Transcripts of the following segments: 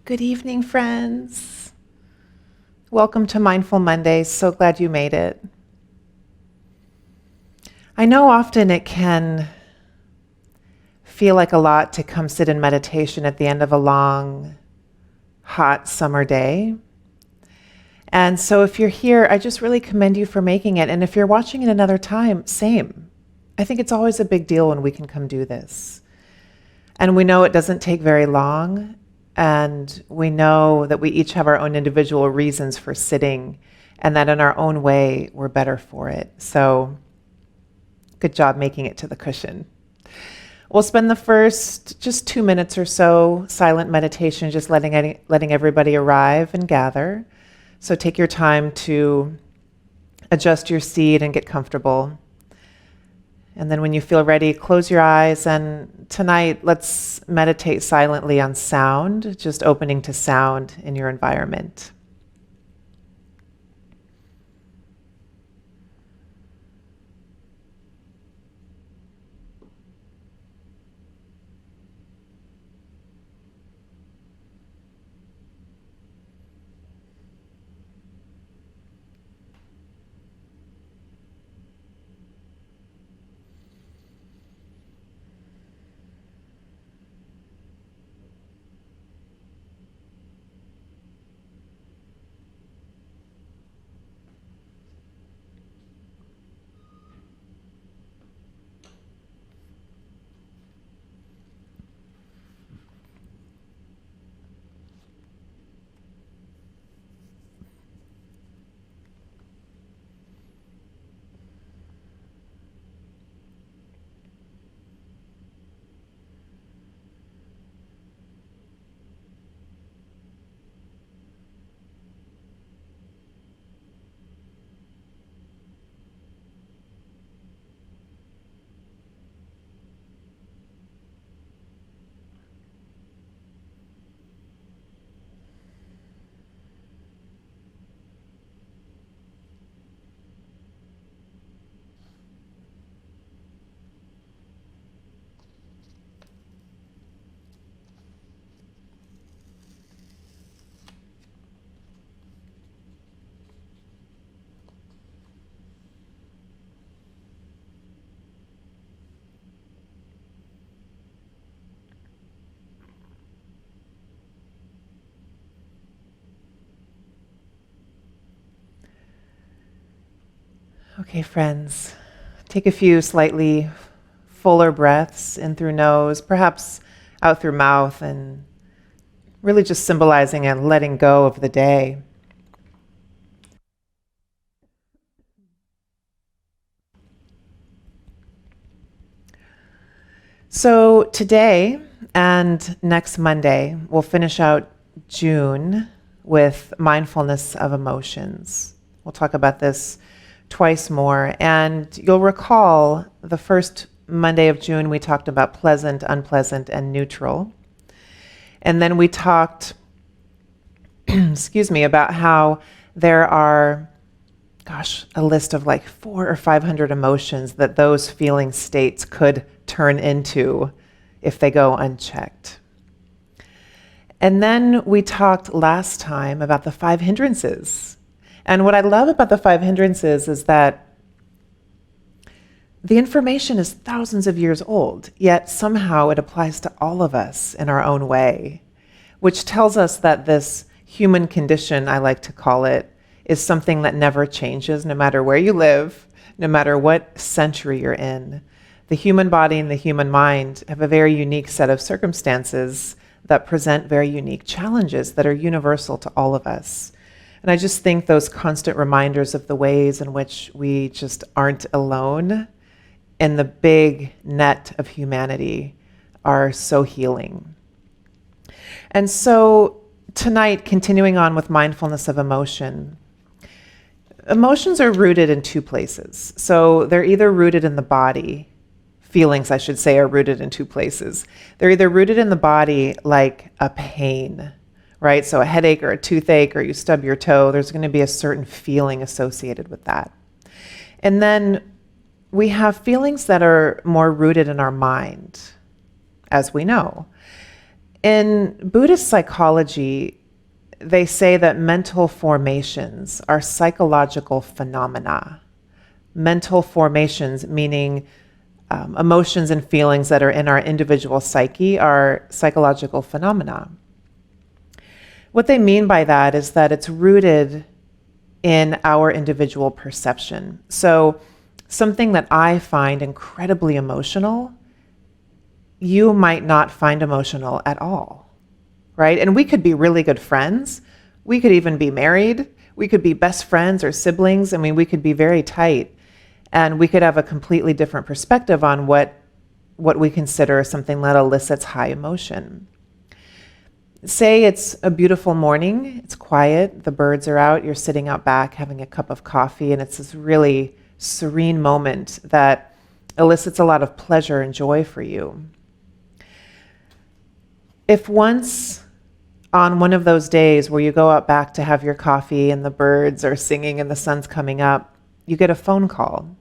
Good evening, friends. Welcome to Mindful Mondays. So glad you made it. I know often it can feel like a lot to come sit in meditation at the end of a long, hot summer day. And so if you're here, I just really commend you for making it. And if you're watching it another time, same. I think it's always a big deal when we can come do this. And we know it doesn't take very long. And we know that we each have our own individual reasons for sitting, and that in our own way, we're better for it. So good job making it to the cushion. We'll spend the first just 2 minutes or so silent meditation, just letting everybody arrive and gather. So take your time to adjust your seat and get comfortable. And then when you feel ready, close your eyes. And tonight, let's meditate silently on sound, just opening to sound in your environment. Okay, friends, take a few slightly fuller breaths in through nose, perhaps out through mouth, and really just symbolizing and letting go of the day. So today and next Monday, we'll finish out June with mindfulness of emotions. We'll talk about this twice more. And you'll recall the first Monday of June, we talked about pleasant, unpleasant, and neutral. And then we talked, about how there are, a list of like 400 or 500 emotions that those feeling states could turn into if they go unchecked. And then we talked last time about the 5 hindrances. And what I love about the 5 hindrances is that the information is thousands of years old, yet somehow it applies to all of us in our own way, which tells us that this human condition, I like to call it, is something that never changes no matter where you live, no matter what century you're in. The human body and the human mind have a very unique set of circumstances that present very unique challenges that are universal to all of us. And I just think those constant reminders of the ways in which we just aren't alone in the big net of humanity are so healing. And so tonight, continuing on with mindfulness of emotion, emotions are rooted in 2 places. So they're either rooted in the body, feelings, I should say, are rooted in 2 places. They're either rooted in the body like a pain, right? So a headache or a toothache, or you stub your toe, there's going to be a certain feeling associated with that. And then we have feelings that are more rooted in our mind, as we know. In Buddhist psychology, they say that mental formations are psychological phenomena. Mental formations, meaning emotions and feelings that are in our individual psyche, are psychological phenomena. What they mean by that is that it's rooted in our individual perception. So something that I find incredibly emotional, you might not find emotional at all, right? And we could be really good friends. We could even be married. We could be best friends or siblings. I mean, we could be very tight, and we could have a completely different perspective on what we consider something that elicits high emotion. Say it's a beautiful morning, it's quiet, the birds are out, you're sitting out back having a cup of coffee, and it's this really serene moment that elicits a lot of pleasure and joy for you. If once on one of those days where you go out back to have your coffee and the birds are singing and the sun's coming up, you get a phone call,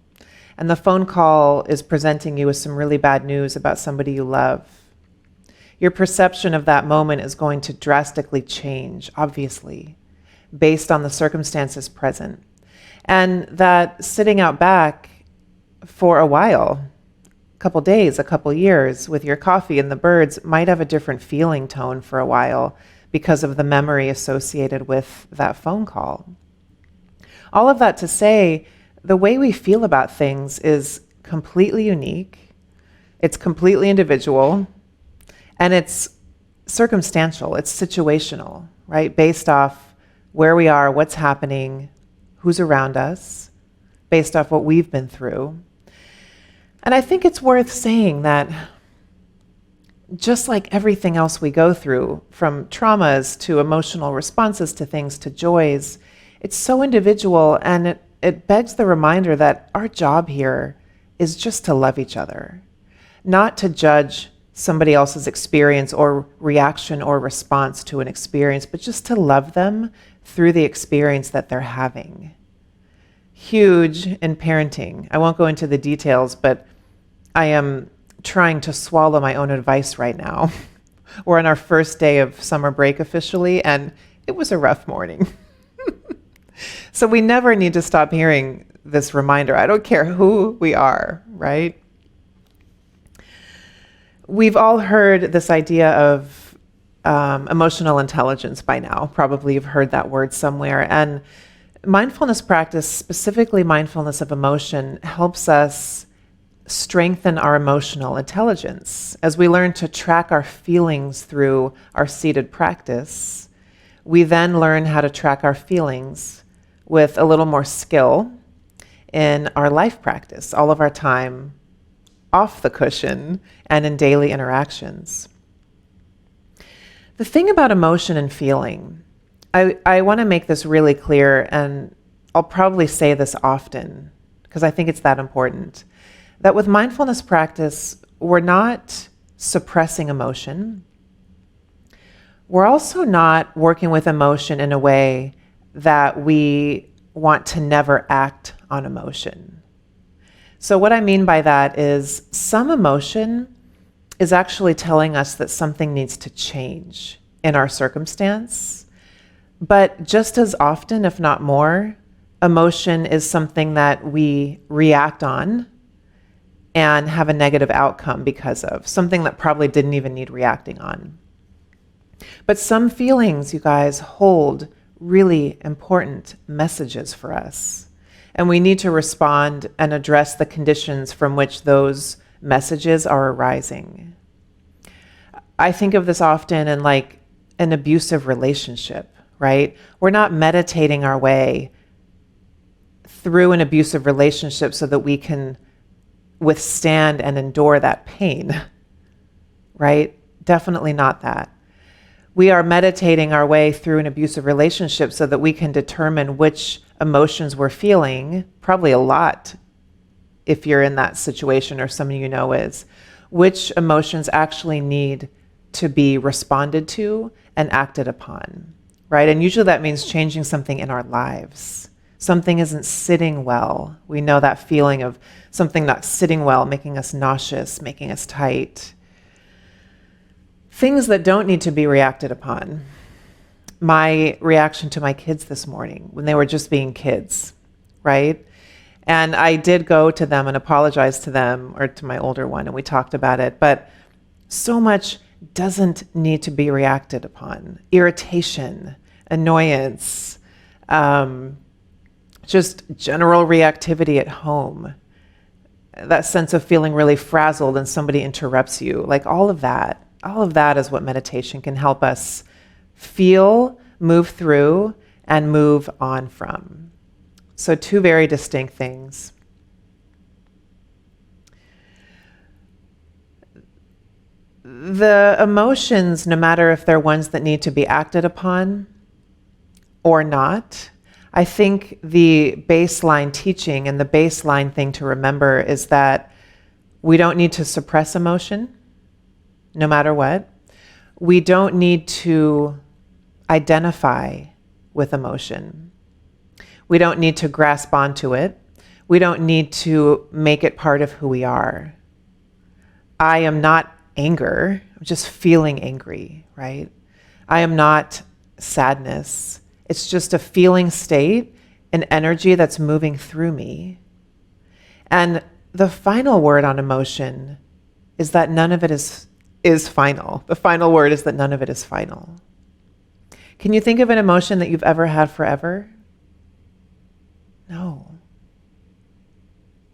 and the phone call is presenting you with some really bad news about somebody you love, your perception of that moment is going to drastically change, obviously, based on the circumstances present. And that sitting out back for a while, a couple days, a couple years, with your coffee and the birds might have a different feeling tone for a while because of the memory associated with that phone call. All of that to say, the way we feel about things is completely unique, it's completely individual, and it's circumstantial, it's situational, right? Based off where we are, what's happening, who's around us, based off what we've been through. And I think it's worth saying that just like everything else we go through, from traumas to emotional responses to things to joys, it's so individual, and it begs the reminder that our job here is just to love each other, not to judge somebody else's experience or reaction or response to an experience, but just to love them through the experience that they're having. Huge in parenting. I won't go into the details, but I am trying to swallow my own advice right now. We're on our first day of summer break officially, and it was a rough morning. So we never need to stop hearing this reminder. I don't care who we are, right? We've all heard this idea of emotional intelligence by now. Probably you've heard that word somewhere. And mindfulness practice, specifically mindfulness of emotion, helps us strengthen our emotional intelligence. As we learn to track our feelings through our seated practice, we then learn how to track our feelings with a little more skill in our life practice, all of our time off the cushion and in daily interactions. The thing about emotion and feeling, I want to make this really clear, and I'll probably say this often because I think it's that important, that with mindfulness practice, we're not suppressing emotion. We're also not working with emotion in a way that we want to never act on emotion. So what I mean by that is some emotion is actually telling us that something needs to change in our circumstance. But just as often, if not more, emotion is something that we react on and have a negative outcome because of, something that probably didn't even need reacting on. But some feelings, you guys, hold really important messages for us. And we need to respond and address the conditions from which those messages are arising. I think of this often in like an abusive relationship, right? We're not meditating our way through an abusive relationship so that we can withstand and endure that pain, right? Definitely not that. We are meditating our way through an abusive relationship so that we can determine which emotions we're feeling, probably a lot if you're in that situation or someone you know is, which emotions actually need to be responded to and acted upon, right? And usually that means changing something in our lives. Something isn't sitting well. We know that feeling of something not sitting well, making us nauseous, making us tight. Things that don't need to be reacted upon. My reaction to my kids this morning when they were just being kids, right? And I did go to them and apologize to them, or to my older one, and we talked about it. But so much doesn't need to be reacted upon. Irritation, annoyance, just general reactivity at home. That sense of feeling really frazzled and somebody interrupts you. Like all of that is what meditation can help us feel, move through, and move on from. So two very distinct things. The emotions, no matter if they're ones that need to be acted upon or not, I think the baseline teaching and the baseline thing to remember is that we don't need to suppress emotion, no matter what. We don't need to identify with emotion. We don't need to grasp onto it. We don't need to make it part of who we are. I am not anger. I'm just feeling angry, right? I am not sadness. It's just a feeling state, an energy that's moving through me. And the final word on emotion is that none of it is final. The final word is that none of it is final. Can you think of an emotion that you've ever had forever? No.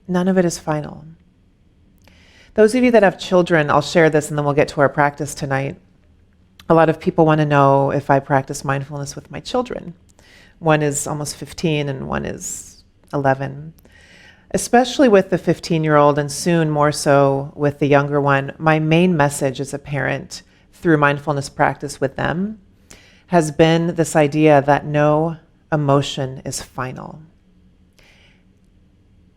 None of it is final. Those of you that have children, I'll share this and then we'll get to our practice tonight. A lot of people want to know if I practice mindfulness with my children. One is almost 15 and one is 11. Especially with the 15-year-old and soon more so with the younger one, my main message as a parent through mindfulness practice with them has been this idea that no emotion is final.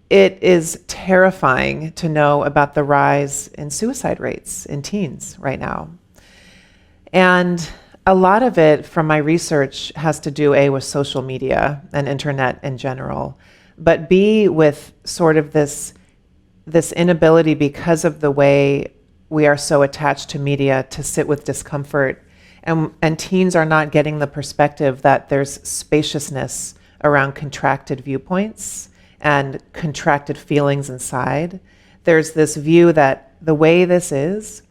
It is terrifying to know about the rise in suicide rates in teens right now. And a lot of it from my research has to do with social media and internet in general, but B, with sort of this inability because of the way we are so attached to media to sit with discomfort. And teens are not getting the perspective that there's spaciousness around contracted viewpoints and contracted feelings inside. There's this view that the way this is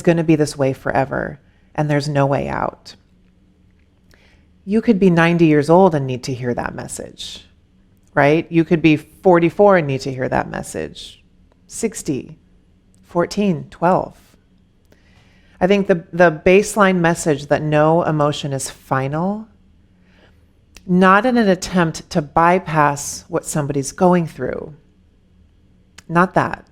going to be this way forever, and there's no way out. You could be 90 years old and need to hear that message, right? You could be 44 and need to hear that message. 60, 14, 12. I think the baseline message that no emotion is final, not in an attempt to bypass what somebody's going through, not that,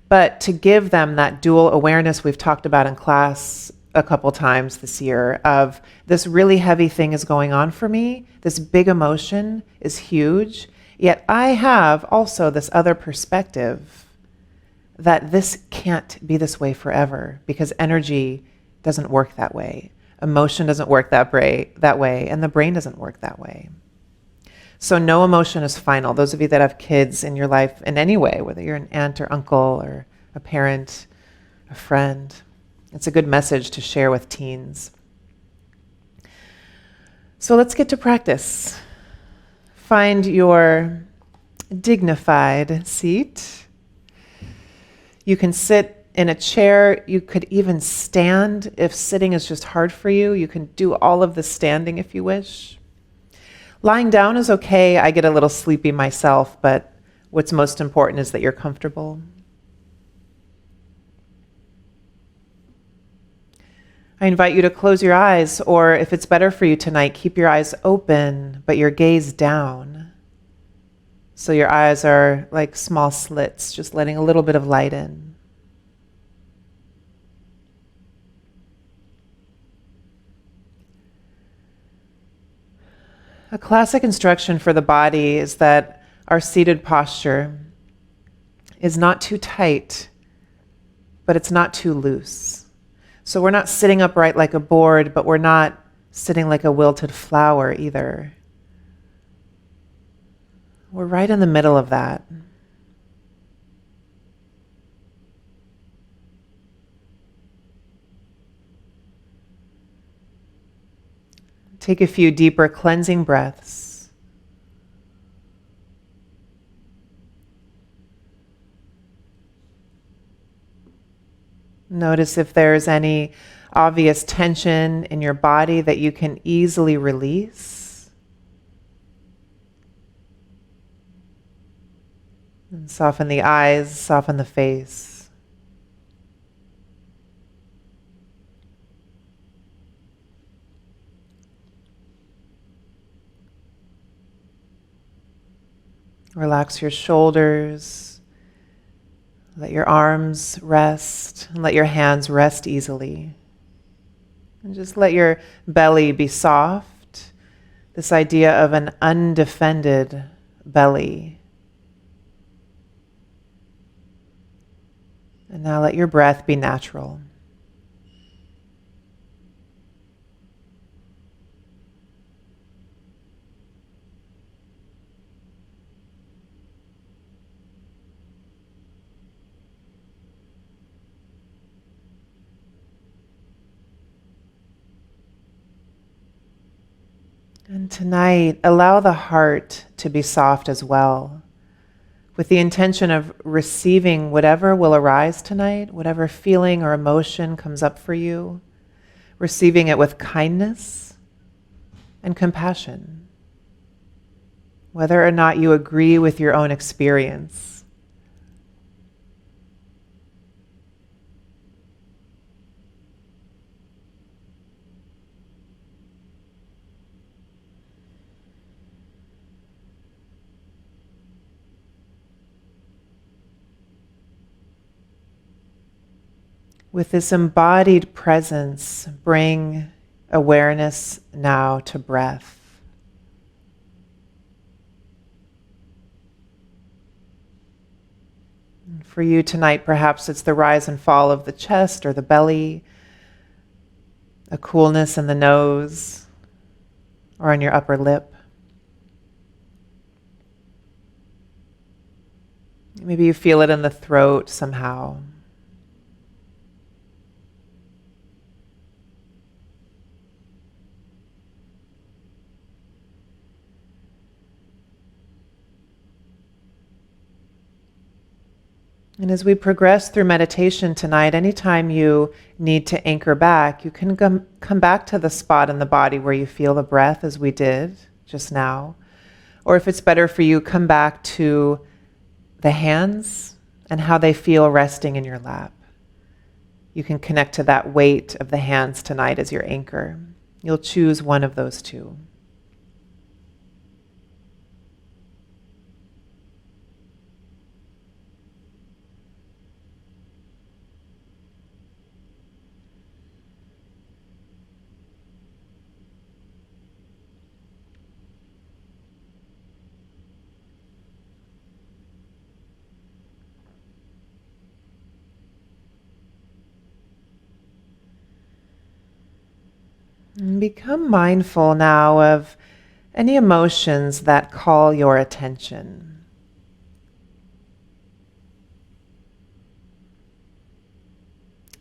but to give them that dual awareness we've talked about in class a couple times this year of this really heavy thing is going on for me, this big emotion is huge, yet I have also this other perspective that this can't be this way forever because energy doesn't work that way. Emotion doesn't work that way, and the brain doesn't work that way. So no emotion is final. Those of you that have kids in your life in any way, whether you're an aunt or uncle or a parent, a friend, it's a good message to share with teens. So let's get to practice. Find your dignified seat. You can sit in a chair. You could even stand if sitting is just hard for you. You can do all of the standing if you wish. Lying down is okay. I get a little sleepy myself, but what's most important is that you're comfortable. I invite you to close your eyes, or if it's better for you tonight, keep your eyes open, but your gaze down. So your eyes are like small slits, just letting a little bit of light in. A classic instruction for the body is that our seated posture is not too tight, but it's not too loose. So we're not sitting upright like a board, but we're not sitting like a wilted flower either. We're right in the middle of that. Take a few deeper cleansing breaths. Notice if there's any obvious tension in your body that you can easily release. And soften the eyes, soften the face. Relax your shoulders. Let your arms rest, and let your hands rest easily. And just let your belly be soft. This idea of an undefended belly. And now let your breath be natural. And tonight, allow the heart to be soft as well, with the intention of receiving whatever will arise tonight, whatever feeling or emotion comes up for you, receiving it with kindness and compassion, whether or not you agree with your own experience. With this embodied presence, bring awareness now to breath. And for you tonight, perhaps it's the rise and fall of the chest or the belly, a coolness in the nose or on your upper lip. Maybe you feel it in the throat somehow. And as we progress through meditation tonight, anytime you need to anchor back, you can come back to the spot in the body where you feel the breath, as we did just now. Or if it's better for you, come back to the hands and how they feel resting in your lap. You can connect to that weight of the hands tonight as your anchor. You'll choose one of those two. And become mindful now of any emotions that call your attention.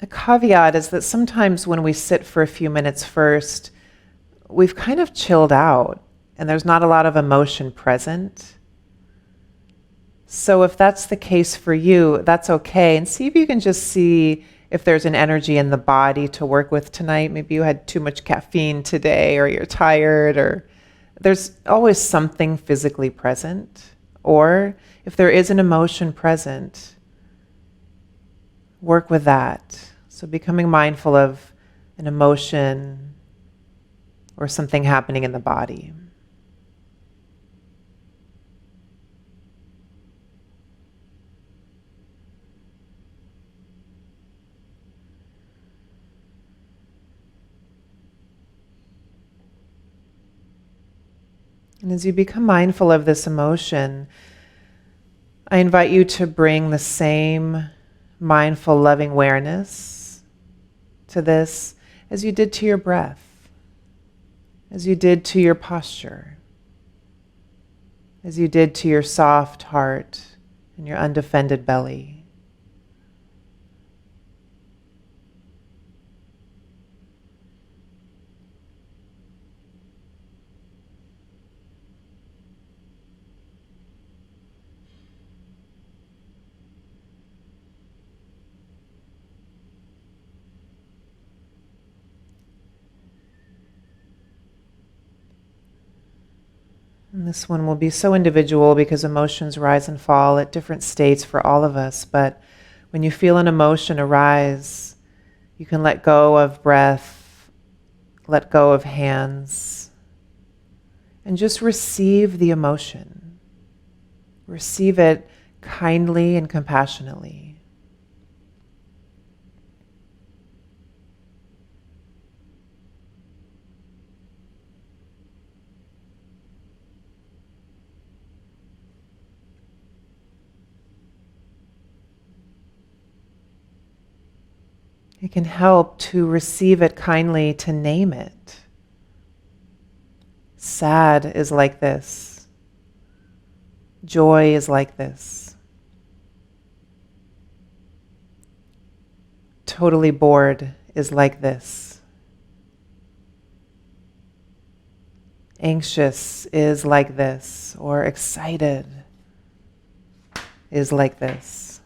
A caveat is that sometimes when we sit for a few minutes first, we've kind of chilled out and there's not a lot of emotion present. So if that's the case for you, that's okay. And see if you can just see if there's an energy in the body to work with tonight. Maybe you had too much caffeine today, or you're tired, or there's always something physically present. Or if there is an emotion present, work with that. So becoming mindful of an emotion or something happening in the body. And as you become mindful of this emotion, I invite you to bring the same mindful, loving awareness to this as you did to your breath, as you did to your posture, as you did to your soft heart and your undefended belly. And this one will be so individual because emotions rise and fall at different states for all of us. But when you feel an emotion arise, you can let go of breath, let go of hands, and just receive the emotion. Receive it kindly and compassionately. It can help to receive it kindly, to name it. Sad is like this. Joy is like this. Totally bored is like this. Anxious is like this, or excited is like this.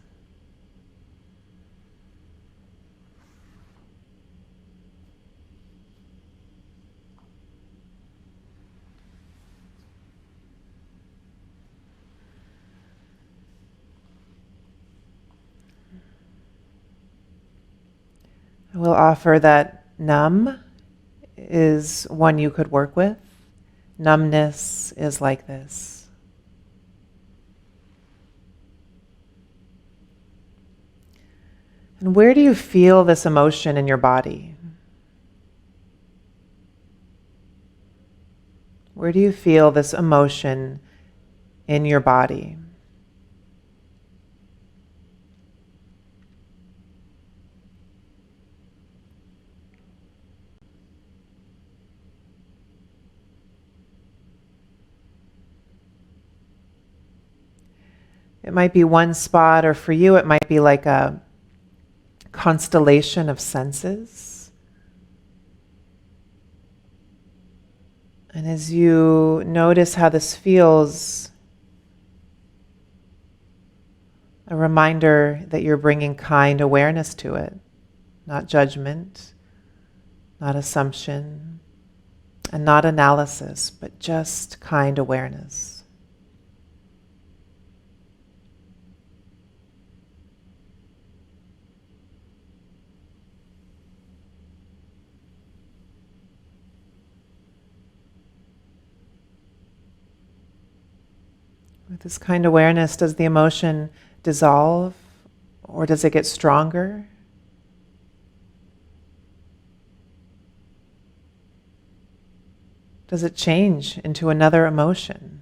I will offer that numb is one you could work with. Numbness is like this. And where do you feel this emotion in your body? Where do you feel this emotion in your body? It might be one spot, or for you, it might be like a constellation of senses. And as you notice how this feels, a reminder that you're bringing kind awareness to it, not judgment, not assumption, and not analysis, but just kind awareness. With this kind awareness, does the emotion dissolve or does it get stronger? Does it change into another emotion?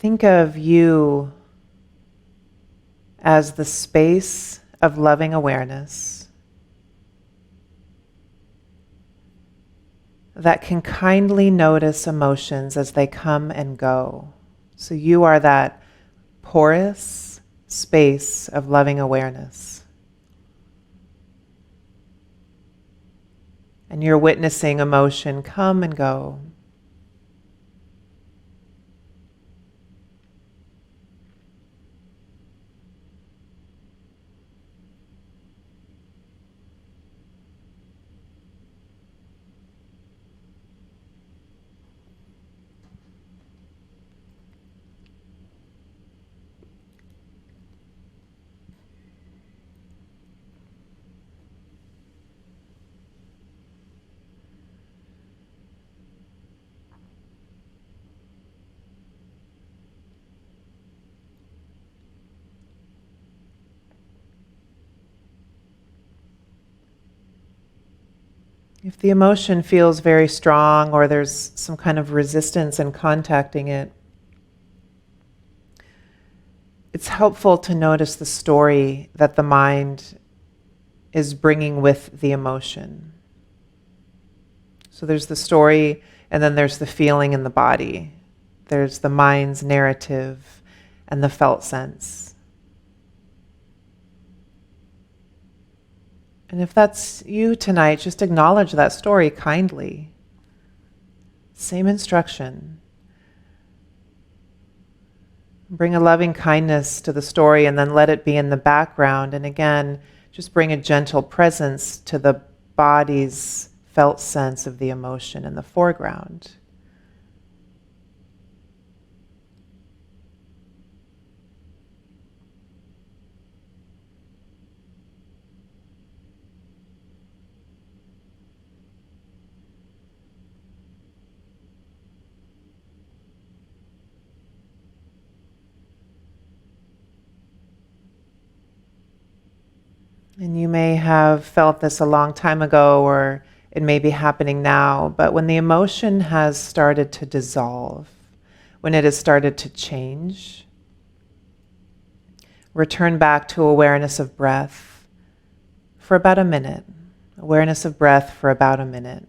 Think of you as the space of loving awareness that can kindly notice emotions as they come and go. So you are that porous space of loving awareness. And you're witnessing emotion come and go. If the emotion feels very strong or there's some kind of resistance in contacting it, it's helpful to notice the story that the mind is bringing with the emotion. So there's the story and then there's the feeling in the body There's the mind's narrative and the felt sense. And if that's you tonight, just acknowledge that story kindly. Same instruction. Bring a loving kindness to the story and then let it be in the background. And again, just bring a gentle presence to the body's felt sense of the emotion in the foreground. And you may have felt this a long time ago, or it may be happening now, but when the emotion has started to dissolve, when it has started to change, return back to awareness of breath for about a minute. Awareness of breath for about a minute.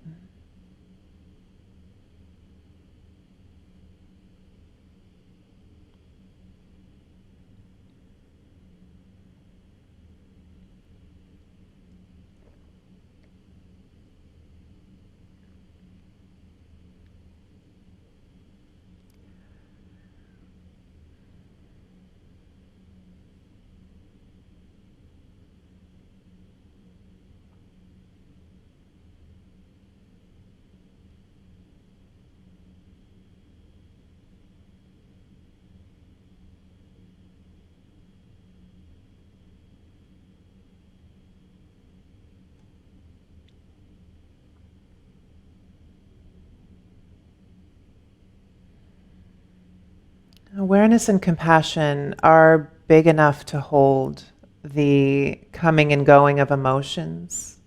Awareness and compassion are big enough to hold the coming and going of emotions,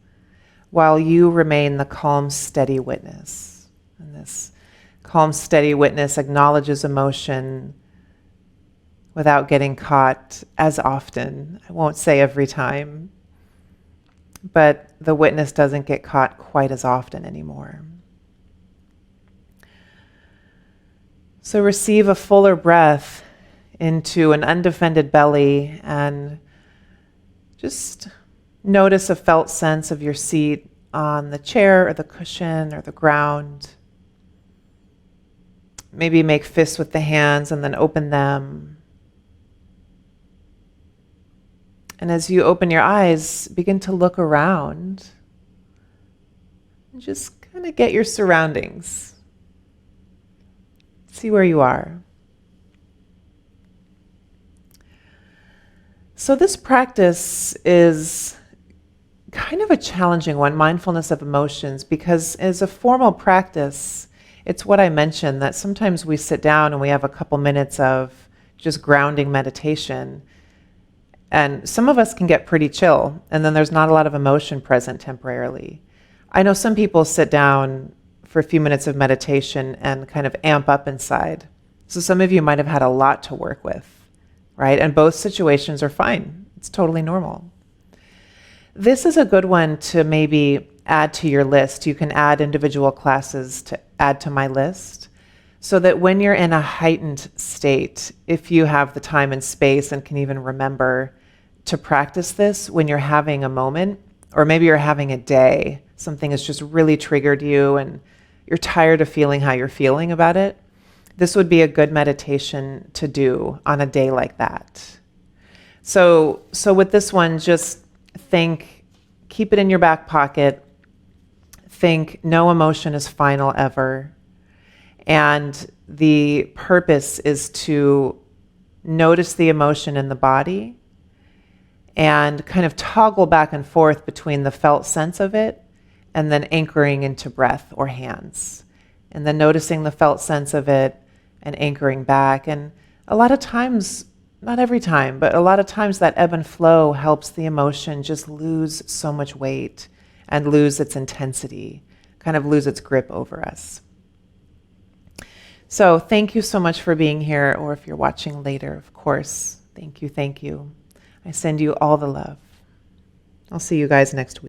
while you remain the calm, steady witness. And this calm, steady witness acknowledges emotion without getting caught as often. I won't say every time, but the witness doesn't get caught quite as often anymore. So receive a fuller breath into an undefended belly and just notice a felt sense of your seat on the chair or the cushion or the ground. Maybe make fists with the hands and then open them. And as you open your eyes, begin to look around and just kind of get your surroundings. See where you are. So this practice is kind of a challenging one, mindfulness of emotions, because as a formal practice, it's what I mentioned, that sometimes we sit down and we have a couple minutes of just grounding meditation, and some of us can get pretty chill, and then there's not a lot of emotion present temporarily. I know some people sit down for a few minutes of meditation and kind of amp up inside. So some of you might have had a lot to work with, right? And both situations are fine. It's totally normal. This is a good one to maybe add to your list. You can add individual classes to add to my list so that when you're in a heightened state, if you have the time and space and can even remember to practice this when you're having a moment, or maybe you're having a day, something has just really triggered you and you're tired of feeling how you're feeling about it, this would be a good meditation to do on a day like that. So with this one, just think, keep it in your back pocket. Think no emotion is final ever. And the purpose is to notice the emotion in the body and kind of toggle back and forth between the felt sense of it and then anchoring into breath or hands. And then noticing the felt sense of it and anchoring back. And a lot of times, not every time, but a lot of times that ebb and flow helps the emotion just lose so much weight and lose its intensity, kind of lose its grip over us. So thank you so much for being here, or if you're watching later, of course, thank you, thank you. I send you all the love. I'll see you guys next week.